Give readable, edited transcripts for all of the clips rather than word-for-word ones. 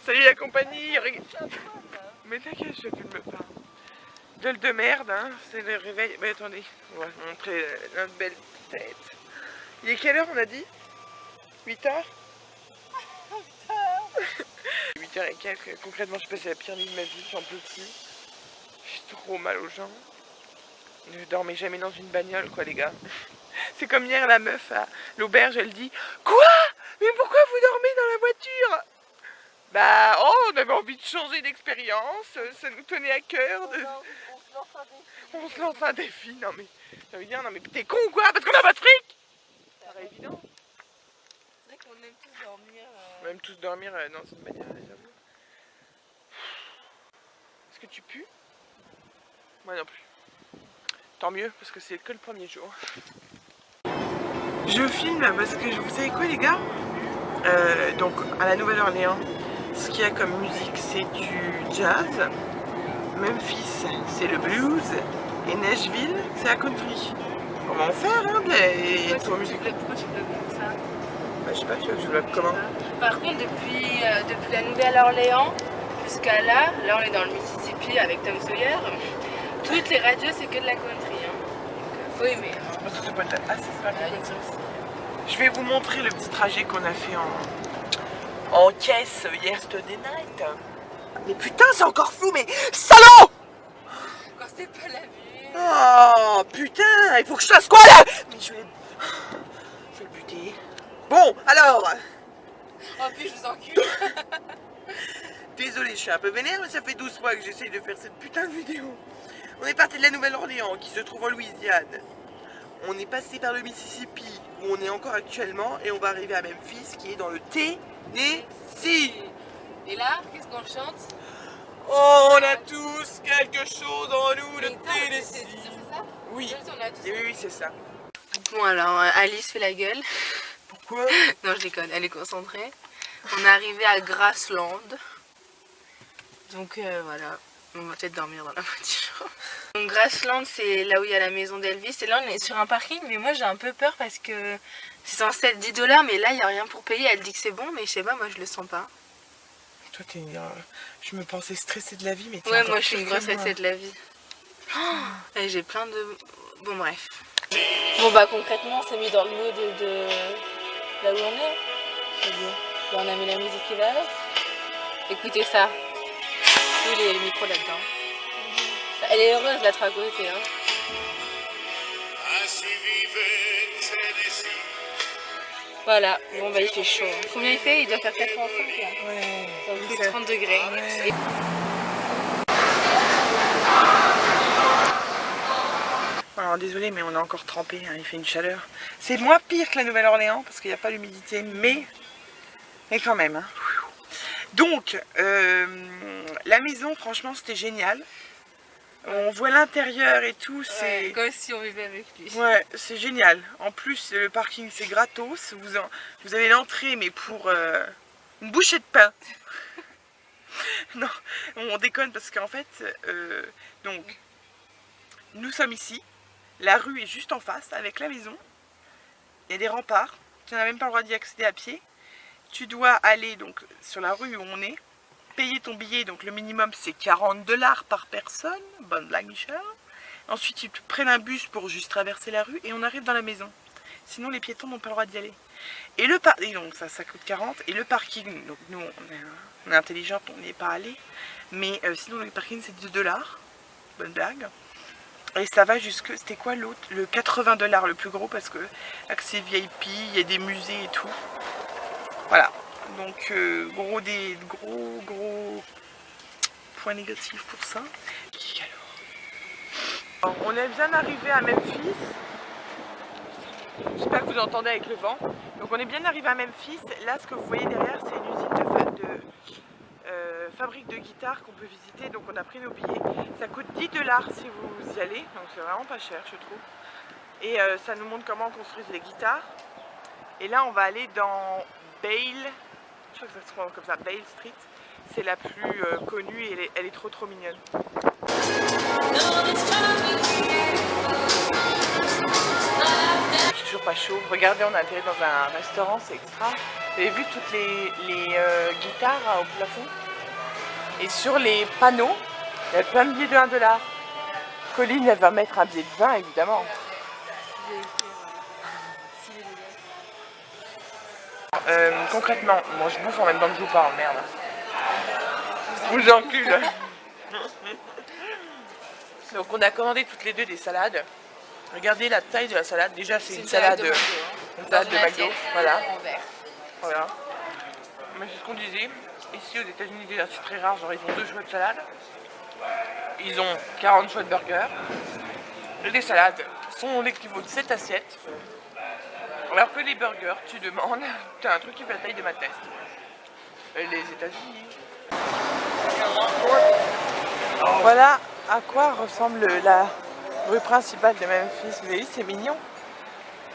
Salut la compagnie. Mais t'inquiète, je filme pas. Gueule de merde, hein, c'est le réveil. Mais attendez, on va vous montrer notre belle tête. Il est quelle heure on a dit? 8h 8h et quelques. Concrètement, je passe la pire nuit de ma vie, j'en peux plus. J'ai trop mal aux jambes. Ne dormez jamais dans une bagnole, quoi, les gars. C'est comme hier, la meuf à l'auberge, elle dit « Quoi? Mais pourquoi vous dormez dans la voiture ?» Bah, oh, on avait envie de changer d'expérience, ça nous tenait à cœur. On se lance un défi, non mais, ça veut dire, non mais t'es con ou quoi? Parce qu'on a pas de fric? Ça paraît évident. C'est vrai qu'on aime tous dormir. On aime tous dormir dans cette manière, j'avoue. Est-ce que tu pues? Moi non plus. Tant mieux, parce que c'est que le premier jour. Je filme parce que vous savez quoi les gars, donc à la Nouvelle-Orléans, ce qu'il y a comme musique c'est du jazz, Memphis c'est le blues et Nashville c'est la country. Comment on fait hein, Pourquoi tu veux comme ça? Bah, je sais pas, tu veux que je vlog comment? Par contre depuis la Nouvelle-Orléans jusqu'à là on est dans le Mississippi avec Tom Sawyer, toutes les radios c'est que de la country. Faut aimer. Parce que c'est pas c'est pas bien. Je vais vous montrer le petit trajet qu'on a fait en caisse yesterday night. Mais putain, c'est encore flou, mais salaud! Quand c'est pas la vue. Oh putain, il faut que je fasse quoi là? Mais je vais le buter. Bon, alors. Oh puis je vous encule. Désolé, je suis un peu vénère, mais ça fait 12 fois que j'essaye de faire cette putain de vidéo. On est parti de la Nouvelle-Orléans, qui se trouve en Louisiane. On est passé par le Mississippi, où on est encore actuellement, et on va arriver à Memphis, qui est dans le Tennessee. Et là, qu'est-ce qu'on chante? Oh, on a tous quelque chose en nous, le Tennessee. C'est ça? Oui, oui, c'est ça. Bon alors, Alice fait la gueule. Pourquoi? Non, je déconne, elle est concentrée. On est arrivé à Grassland. Donc voilà, on va peut-être dormir dans la voiture. Donc Grassland, c'est là où il y a la maison d'Elvis. Et là, on est sur un parking, mais moi j'ai un peu peur parce que c'est censé être 10 $, mais là, il n'y a rien pour payer. Elle dit que c'est bon, mais je sais pas, moi je le sens pas. Toi, t'es je me pensais stressée de la vie, mais ouais, moi je suis une grosse stressée de la vie. Oh, et j'ai plein de... Bon, bref. Bon, bah concrètement, on s'est mis dans le mood de là où on est. C'est-à-dire, là, on a mis la musique qui va avec. Écoutez ça. Il y a le micro là-dedans. Elle est heureuse l'être à côté. Hein. Voilà, bon bah il fait chaud. Combien il fait? Il doit faire 85 là. Ouais. Donc il fait 30 degrés. Ouais. Alors désolé mais on est encore trempé, hein, il fait une chaleur. C'est moins pire que la Nouvelle-Orléans parce qu'il n'y a pas l'humidité, mais quand même. Hein. Donc la maison franchement c'était génial. On voit l'intérieur et tout, c'est... Ouais, comme si on vivait avec lui. Ouais, c'est génial. En plus, le parking, c'est gratos. Vous avez l'entrée, mais pour une bouchée de pain. Non, on déconne parce qu'en fait, donc, nous sommes ici. La rue est juste en face, avec la maison. Il y a des remparts. Tu n'as même pas le droit d'y accéder à pied. Tu dois aller donc sur la rue où on est. Payer ton billet, donc le minimum c'est 40 $, par personne, bonne blague Michel. Ensuite ils te prennent un bus pour juste traverser la rue et on arrive dans la maison. Sinon les piétons n'ont pas le droit d'y aller. Et donc ça coûte 40, et le parking, donc nous on est intelligente, on n'y est pas allé. Mais sinon le parking c'est 2 $, bonne blague. Et ça va jusque, c'était quoi l'autre? Le 80 $ le plus gros parce que accès VIP, il y a des musées et tout. Voilà. Donc gros point négatif pour ça. Alors, on est bien arrivé à Memphis. J'espère que vous entendez avec le vent. Donc on est bien arrivé à Memphis. Là ce que vous voyez derrière c'est une usine de fabrique de guitares qu'on peut visiter. Donc on a pris nos billets. Ça coûte 10 $ si vous y allez. Donc c'est vraiment pas cher je trouve. Et ça nous montre comment on construit les guitares. Et là on va aller dans Bale. Je crois que ça se prononce comme ça, Bale Street. C'est la plus connue et elle est trop mignonne. Je suis toujours pas chaud. Regardez, on a atterri dans un restaurant, c'est extra. Vous avez vu toutes les guitares guitare au plafond. Et sur les panneaux, il y a plein de billets de 1 $. Colline, elle va mettre un billet de 20 évidemment. Concrètement, moi je bouffe en même temps que je vous parle, merde. Vous encule. Donc on a commandé toutes les deux des salades. Regardez la taille de la salade. Déjà c'est une salade de McDo. Voilà. Voilà. Mais c'est ce qu'on disait. Ici aux États-Unis déjà c'est très rare. Genre ils ont 2 choix de salade. Ils ont 40 choix de burgers. Les salades sont l'équivalent de 7 assiettes. Alors que les burgers, tu demandes, tu as un truc qui fait la taille de ma tête. Les États-Unis. Voilà à quoi ressemble la rue principale de Memphis. Vous voyez, c'est mignon.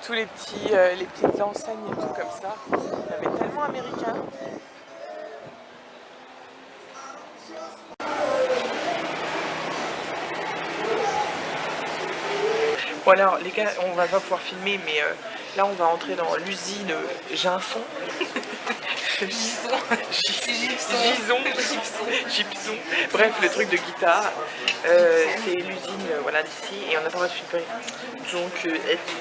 Tous les petites enseignes et tout comme ça. Ça fait tellement américain. Bon alors les gars, on va pas pouvoir filmer, mais là on va entrer dans l'usine Ginson. Gibson. Bref, le truc de guitare. C'est l'usine voilà, d'ici et on n'a pas le droit de filmer. Donc,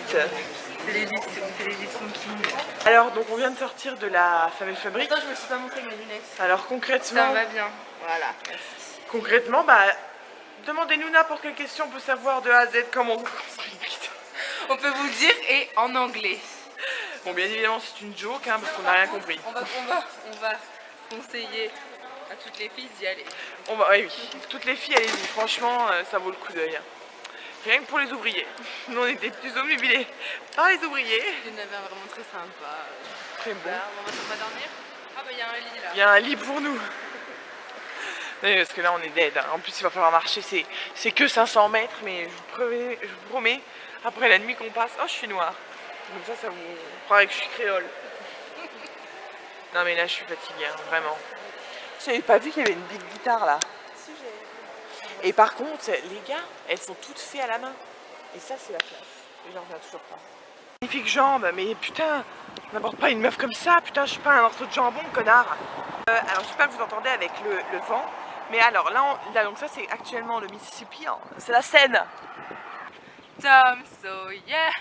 c'est les King. Alors, donc on vient de sortir de la fameuse fabrique. Attends, je me suis pas montré avec mes lunettes. Alors concrètement. Ça va bien. Voilà. Concrètement, bah. Demandez-nous n'importe quelle question, on peut savoir de A à Z comment on construit une guitare. On peut vous le dire et en anglais. Bon, bien évidemment, c'est une joke, hein, parce qu'on n'a rien compris. On va conseiller à toutes les filles d'y aller. Oui. Toutes les filles, allez-y, franchement, ça vaut le coup d'œil. Rien que pour les ouvriers. Nous, on était plus obnubilés par les ouvriers. Il y en avait un vraiment très sympa. Très bon. Là, on va dormir. Ah, bah, il y a un lit là. Il y a un lit pour nous. Oui, parce que là, on est dead. En plus, il va falloir marcher. C'est que 500 mètres, mais je vous promets, après la nuit qu'on passe. Oh, je suis noire. Comme ça vous croirait que je suis créole. Non, mais là, je suis fatiguée, hein, vraiment. J'avais pas vu qu'il y avait une big guitare là. Et par contre, les gars, elles sont toutes faites à la main. Et ça, c'est la classe. Et j'en reviens toujours pas. Magnifique jambe, mais putain, n'importe pas une meuf comme ça. Putain, je suis pas un morceau de jambon, connard. Alors, j'espère que vous entendez avec le vent. Mais alors, là donc ça, c'est actuellement le Mississippi. Hein. C'est la Seine. Tom Sawyer.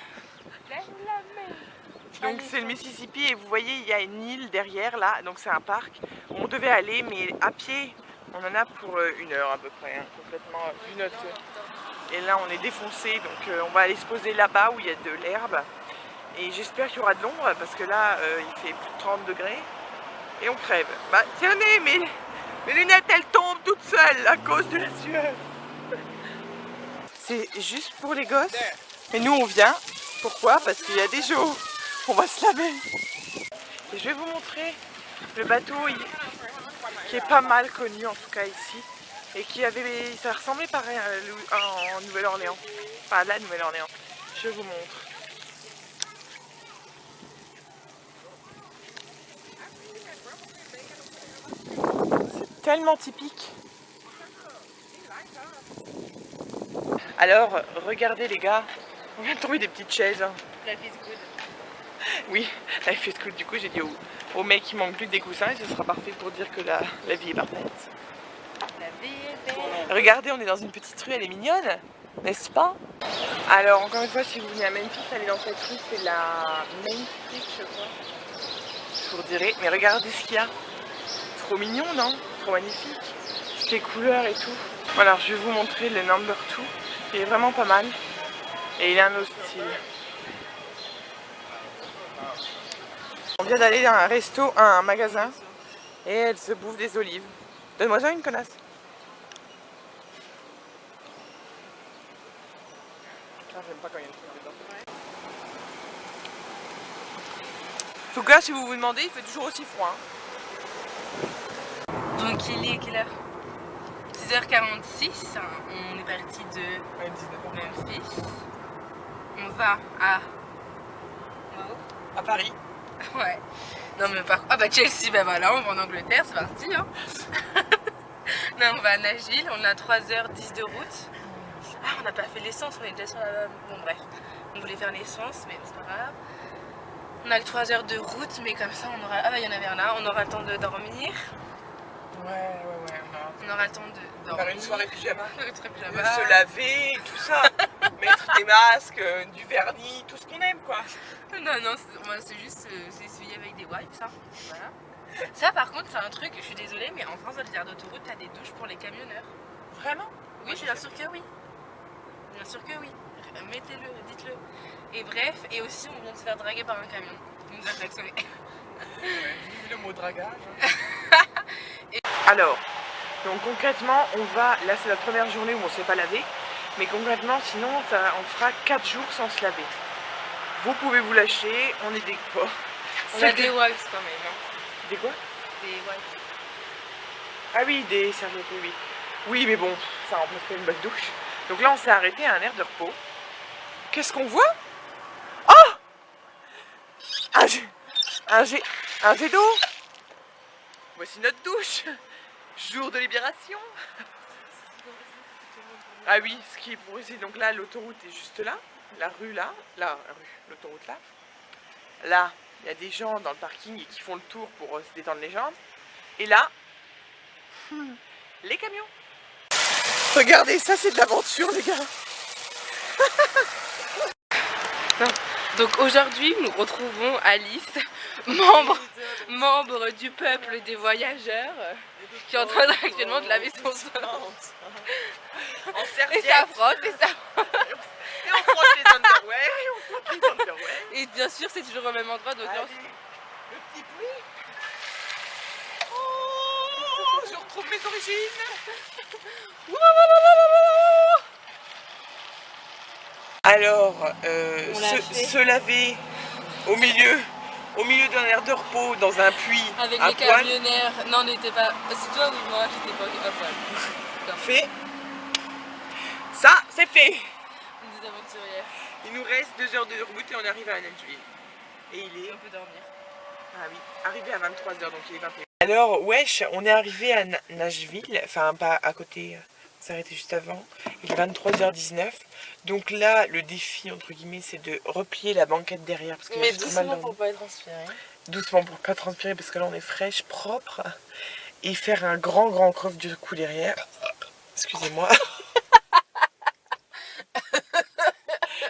Donc c'est le Mississippi et vous voyez il y a une île derrière là, donc c'est un parc. On devait aller mais à pied on en a pour 1 heure à peu près, hein, complètement vu notre... Et là on est défoncé donc on va aller se poser là-bas où il y a de l'herbe. Et j'espère qu'il y aura de l'ombre parce que là il fait plus de 30 degrés et on crève. Bah tenez, mes lunettes elles tombent toutes seules à cause de la sueur. C'est juste pour les gosses. Et nous on vient. Pourquoi? Parce qu'il y a des jours. On va se laver. Et je vais vous montrer le bateau qui est pas mal connu en tout cas ici. Et qui avait... ça ressemblait pareil en Nouvelle-Orléans. Enfin la Nouvelle-Orléans. Je vous montre. C'est tellement typique. Alors, regardez les gars. On vient de trouver des petites chaises. Life is good. Oui, life is good. Du coup, j'ai dit au mec qu'il manque plus que des coussins et ce sera parfait pour dire que la vie est parfaite. La vie est belle. Regardez, on est dans une petite rue, elle est mignonne, n'est-ce pas? Alors, encore une fois, si vous venez à Memphis, allez dans cette rue, c'est la Main Street, je crois. Je vous dirai, mais regardez ce qu'il y a. Trop mignon, non? Trop magnifique. Toutes les couleurs et tout. Voilà, je vais vous montrer le number 2. Il est vraiment pas mal. Et il a un autre style. On vient d'aller dans un resto, un magasin, et elle se bouffe des olives. Donne-moi ça une connasse. Ah, j'aime pas quand il y a une truc dedans. En tout cas, si vous vous demandez, il fait toujours aussi froid. Donc il est quelle heure? 10h46, on est parti de Memphis. On va à... À Paris. Ouais. Non mais par contre... Ah bah Chelsea, bah voilà, on va en Angleterre, c'est parti hein. Non, on va à Nashville, on a 3h10 de route. Ah, on n'a pas fait l'essence, on est déjà sur la... Bon bref, on voulait faire l'essence, mais c'est pas grave. On a que 3 heures de route, mais comme ça on aura... Ah bah il y en avait un là, on aura le temps de dormir. Ouais. On aura le temps de dormir. Faire une soirée pyjama. pyjama. De se laver, tout ça. Mettre des masques, du vernis, tout ce qu'on aime quoi. Non, moi c'est juste s'essuyer avec des wipes, ça. Voilà. Ça par contre c'est un truc, je suis désolée, mais en France dans les aires d'autoroute t'as des douches pour les camionneurs. Vraiment? Oui, bien sûr que oui. Bien sûr que oui. Mettez-le, dites-le. Et bref, et aussi on vient de se faire draguer par un camion. Il nous a klaxonné. Vive le mot dragage. Alors, donc concrètement, on va, là c'est la première journée où on ne s'est pas lavé, mais concrètement sinon on fera 4 jours sans se laver. Vous pouvez vous lâcher, on est des quoi? On a des wipes quand même. Hein. Des quoi? Des wipes. Ah oui, des serviettes, oui. Oui, mais bon, ça remplace pas une bonne douche. Donc là on s'est arrêté à un aire de repos. Qu'est-ce qu'on voit? Oh! Un jet d'eau. Voici notre douche. Jour de libération. Ah oui, ce qui est pour essayer. Donc là, l'autoroute est juste là. La rue là. L'autoroute là. Là, il y a des gens dans le parking qui font le tour pour se détendre les jambes. Et là, les camions. Regardez, ça c'est de l'aventure les gars. Donc aujourd'hui, nous retrouvons Alice, membre du peuple des voyageurs, qui est en train actuellement de laver son sol. Et ça frotte, et ça frotte. Et on frotte les underwear, Et bien sûr, c'est toujours au même endroit. Donc allez, le petit bruit. Oh, je retrouve mes origines. Alors, se laver au milieu d'un aire de repos dans un puits avec à les poil, camionnaires. Non, on n'était pas. C'est toi ou moi? J'étais pas à poil. fait. Ça, c'est fait. Des aventurières. Il nous reste 2 heures de route et on arrive à Nashville. Et il est... On peut dormir. Ah oui, arrivé à 23h, donc il est 21h. Alors, wesh, on est arrivé à Nashville, enfin pas à côté, on s'est arrêté juste avant. Il est 23h19. Donc là, le défi, entre guillemets, c'est de replier la banquette derrière. Parce que Mais là, j'ai doucement mal pour pas transpirer. Doucement pour pas transpirer, parce que là, on est fraîche, propre. Et faire un grand creux du cou derrière. Excusez-moi.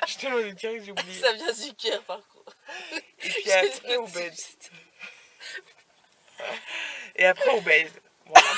Je te demande de dire que j'ai oublié. Ça vient du cœur par contre. Et puis après, on baise. Et après, on baise. Voilà.